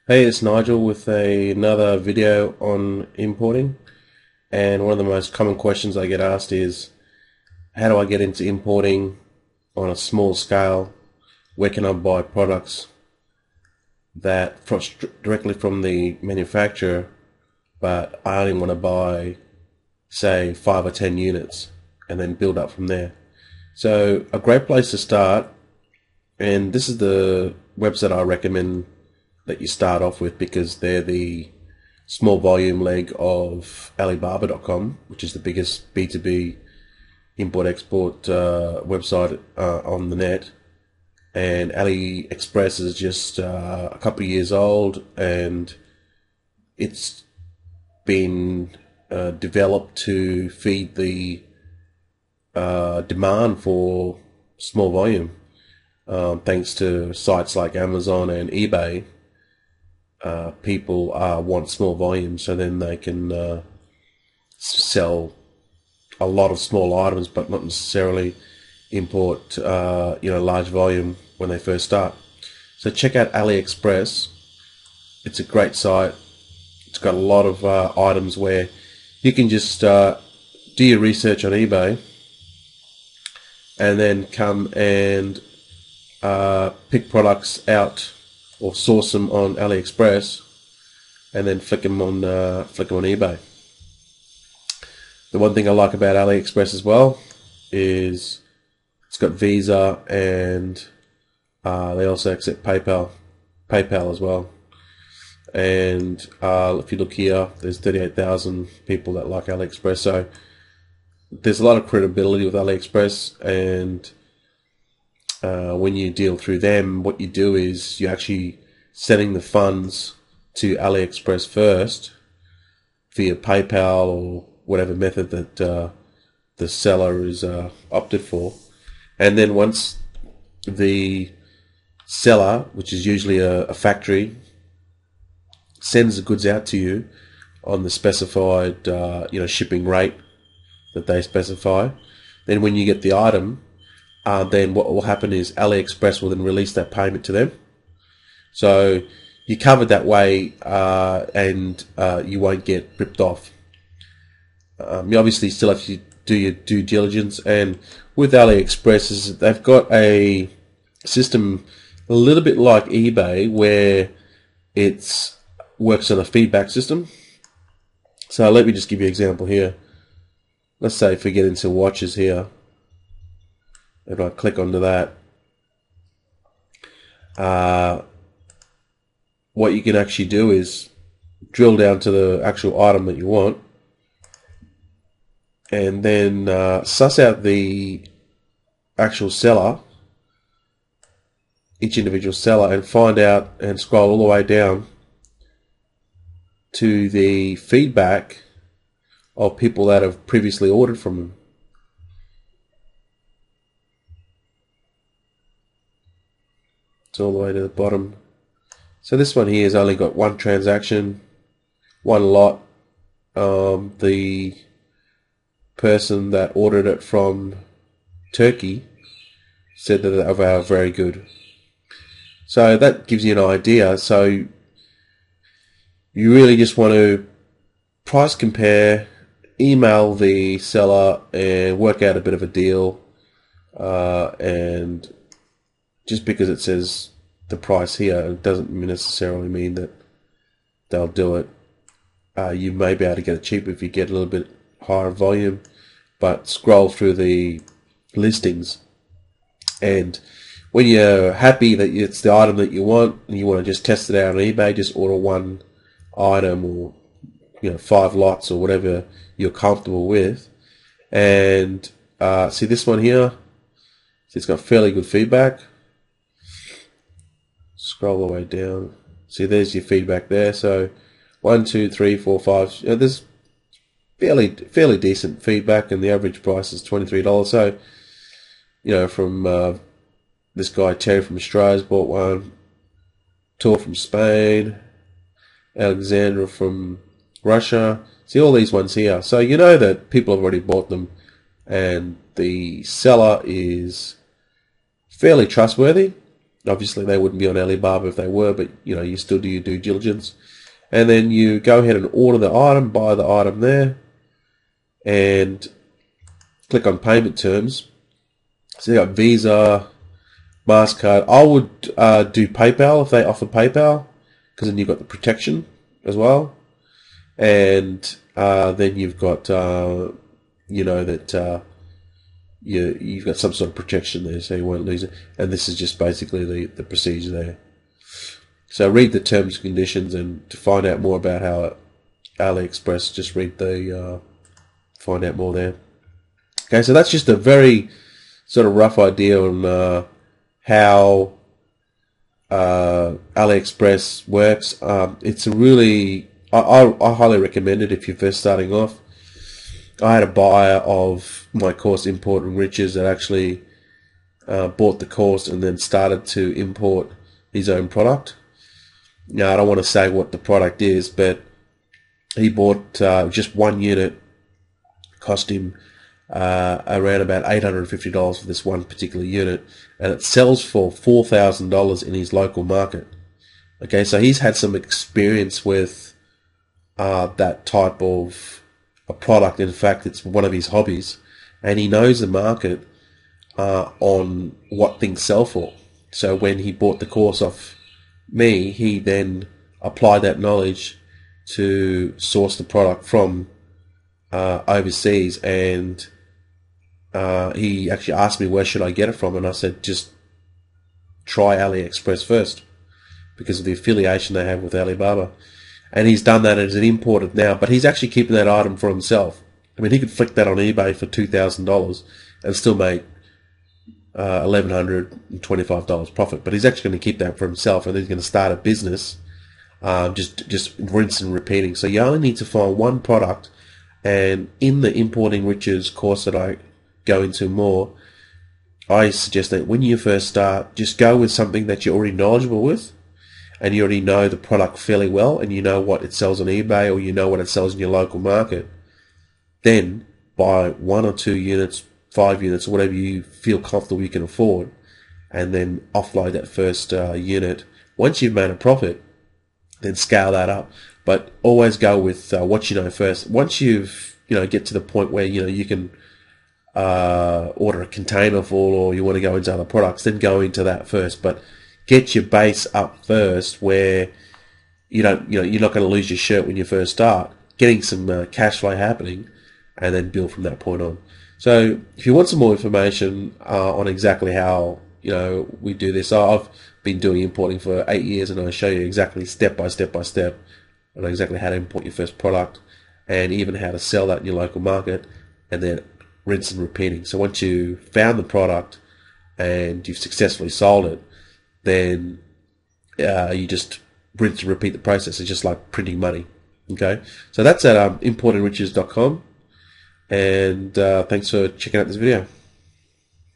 Hey, it's Nigel with another video on importing. And one of the most common questions I get asked is, how do I get into importing on a small scale? Where can I buy products that directly from the manufacturer, but I only want to buy, say, 5 or 10 units and then build up from there? So a great place to start, and this is the website I recommend that you start off with because they're the small volume leg of Alibaba.com, which is the biggest B2B import-export website on the net. And AliExpress is just a couple of years old, and it's been developed to feed the demand for small volume. Thanks to sites like Amazon and eBay, people want small volume, so then they can sell a lot of small items, but not necessarily import large volume when they first start. So check out AliExpress. It's a great site. It's got a lot of items where you can just do your research on eBay and then come and pick products out or source them on AliExpress and then flick them on eBay. The one thing I like about AliExpress as well is it's got Visa, and they also accept PayPal as well. And if you look here, there's 38,000 people that like AliExpress, so there's a lot of credibility with AliExpress. And when you deal through them, what you do is you're actually sending the funds to AliExpress first via PayPal or whatever method that the seller is opted for. And then once the seller, which is usually a factory, sends the goods out to you on the specified shipping rate that they specify, then when you get the item, then what will happen is AliExpress will then release that payment to them. So you're covered that way, and you won't get ripped off. You obviously still have to do your due diligence, and with AliExpress, they've got a system a little bit like eBay where it works on a feedback system. So let me just give you an example here. Let's say if we get into watches here, if I click onto that, what you can actually do is drill down to the actual item that you want, and then suss out the actual seller, each individual seller, and find out and scroll all the way down to the feedback of people that have previously ordered from them. It's all the way to the bottom. So this one here has only got one transaction, one lot. The person that ordered it from Turkey said that they were very good. So that gives you an idea. So you really just want to price compare, email the seller and work out a bit of a deal, and just because it says the price here, it doesn't necessarily mean that they'll do it. You may be able to get it cheaper if you get a little bit higher volume, but scroll through the listings, and when you're happy that it's the item that you want and you want to just test it out on eBay, just order one item, or 5 lots, or whatever you're comfortable with. And see this one here, it's got fairly good feedback. Scroll all the way down. See, there's your feedback there. So 1, 2, 3, 4, 5. There's fairly decent feedback, and the average price is $23. So, from this guy Terry from Australia's bought one. Tor from Spain. Alexandra from Russia. See all these ones here. So you know that people have already bought them, and the seller is fairly trustworthy. Obviously, they wouldn't be on Alibaba if they were, but you still do your due diligence. And then you go ahead and order the item, buy the item there, and click on payment terms. So you got Visa, MasterCard. I would do PayPal if they offer PayPal, because then you've got the protection as well. And then you've got, you've got some sort of protection there, so you won't lose it. And this is just basically the procedure there. So read the terms and conditions, and to find out more about how AliExpress, just read find out more there. Okay, so that's just a very sort of rough idea on how AliExpress works. It's a really, I highly recommend it if you're first starting off. I had a buyer of my course, Importing Riches, that actually bought the course and then started to import his own product. Now, I don't want to say what the product is, but he bought just one unit, cost him around about $850 for this one particular unit, and it sells for $4,000 in his local market. Okay, so he's had some experience with that type of a product. In fact, it's one of his hobbies, and he knows the market on what things sell for. So when he bought the course off me, he then applied that knowledge to source the product from overseas, and he actually asked me where should I get it from, and I said just try AliExpress first because of the affiliation they have with Alibaba. And he's done that as an imported now, but he's actually keeping that item for himself. I mean, he could flick that on eBay for $2,000 and still make $1,125 profit, but he's actually going to keep that for himself, and then he's going to start a business, just rinse and repeating. So you only need to find one product, and in the Importing Riches course that I go into more, I suggest that when you first start, just go with something that you're already knowledgeable with, and you already know the product fairly well, and you know what it sells on eBay, or you know what it sells in your local market. Then buy 1 or 2 units, 5 units, or whatever you feel comfortable you can afford, and then offload that first unit. Once you've made a profit, then scale that up. But always go with what you know first. Once you've get to the point where you can order a container full, or you want to go into other products, then go into that first. But get your base up first, where you're not going to lose your shirt when you first start. Getting some cash flow happening, and then build from that point on. So if you want some more information on exactly how we do this, I've been doing importing for 8 years, and I'll show you exactly step by step on exactly how to import your first product, and even how to sell that in your local market, and then rinse and repeating. So once you found the product and you've successfully sold it, then you just rinse and repeat the process. It's just like printing money. Okay, so that's at importingriches.com. And thanks for checking out this video.